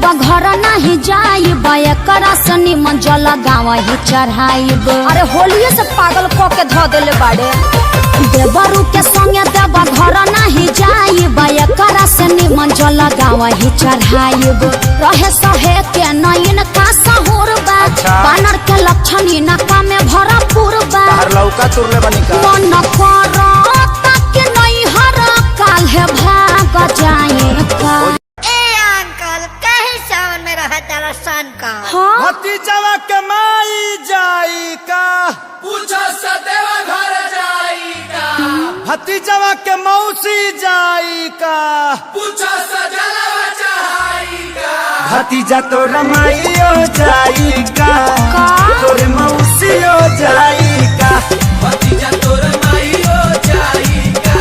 देव घर नहीं जाइब एकरा से निमन जल गाँव ही चढ़ाइब। अरे होलिये से पागल क के धो देले बाड़े। देवरू के संगे देव घर नहीं जाइब एकरा से निमन जल गाँव ही चढ़ाइब। रहे सहे के नयन का सहूर बा बानर के लक्षण इनका में भरपूर बा। लौका तुरले बनी का मन करो ताकि नहीं हर काल है भाग जाए का। हाँ? भतीजवा के माई जाई का पूछो सदेवा घर जाई का। भतीजवा के मौसी जाई का पूछो सजलवा चढ़ाई का। भतीजा तो रमाइयो जाई का तोरे मौसियो जाई का। भतीजा तोर माईयो जाई का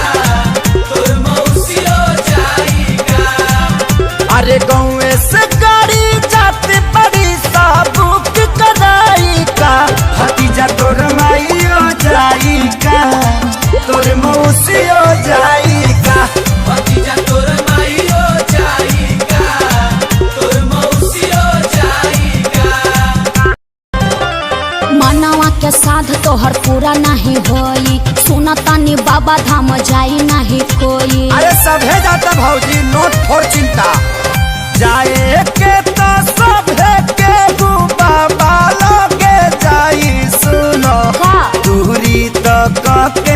तोर मौसियो जाई का। अरे गाँव से गाड़ी जाती बड़ी साबुक कराई का। भतीजा तो रमाइयो जाई का तोरे मौसियो जाई का। भतीजा तोर माईयो जाई का तोर मौसियो जाई का। मनवा के साध तोहर पूरा नहीं होई सुना तानी बाबा धाम जाई नहीं कोई। अरे सभे जाता भौजी नोट फोर चिंता जाए के तो सभे के बाबा लोगे जाई सुनो का दूरी तो के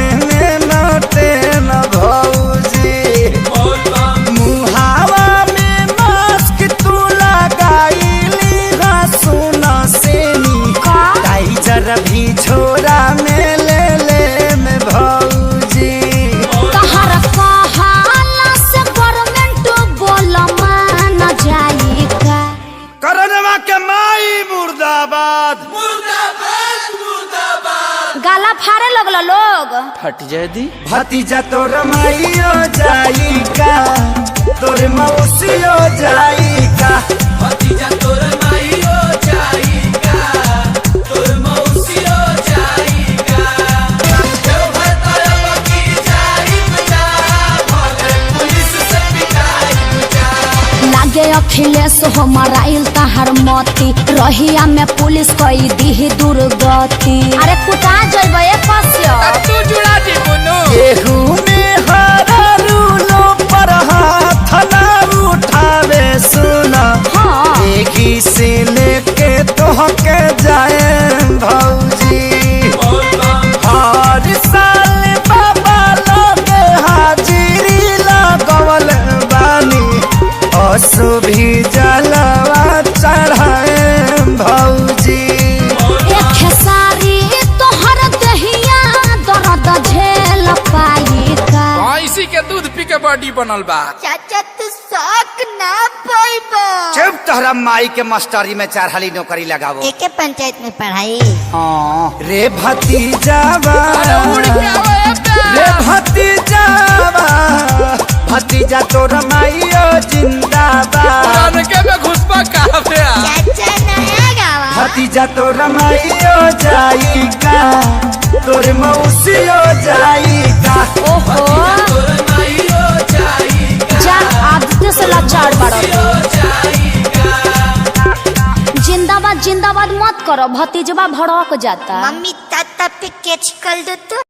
नोटे न भौजी। मुहावा में मास्क तू लगाईली सुनो सेनी टाइजर भी छोरा में ले में भौजी। तहर कहाला से गवर्नमेंट बोल मान जाई का। करनवा के माई मुर्दाबाद मुर्दाबाद मुर्दाबाद। गाला फाड़े लगल लोग। फट जाए दी भतीजा तो रमाइयो जाई का तोरे मौसियो जाई का। भतीजा तोर माईयो जाई का तोर मौसियो जाई का। देवघर तरफ की जाई बजा भले पुलिस से पिटाई बजा। लागे अखिलेश हो मराइल तहर मती रहिया में पुलिस कई दी दुर्गति। अरे कुटा जइबे पस्यो तू जुड़ा दी बोनो। केहू में हरा रूलो पर हाथ ना उठावे सुना। हाँ एही से लेके तोहके जाए भौजी। हर साल बाबा लोग हाजिरी लगवल बानी असु भी जलवा चढ़ाए भौजी। एक सारी तोहर दहिया दर्द झेल पाई का। इसी के दूध पी के बॉडी बनल बा। चाचा तू शौक ना पाइबो। चुप तोहरा माई के मास्टरी में 4 हाली नौकरी लगावो। एके पंचायत में पढ़ाई। रे भतीजावा उड़ के आवे रे भतीजावा भतीजा तो रमाइयो जिंदाबाद। के में घुसपा काफे। चाचा नया गावा। भतीजा तो रमाइयो जाई का तोरे मौसियो जाई का। ओहो तोर माईयो जाई का जा आदत से लाचार बाड़ो। जाई का। जिंदाबाद जिंदाबाद मत करो भतीजवा भड़क जाता। मम्मी ताता पे कैच कर दो तो।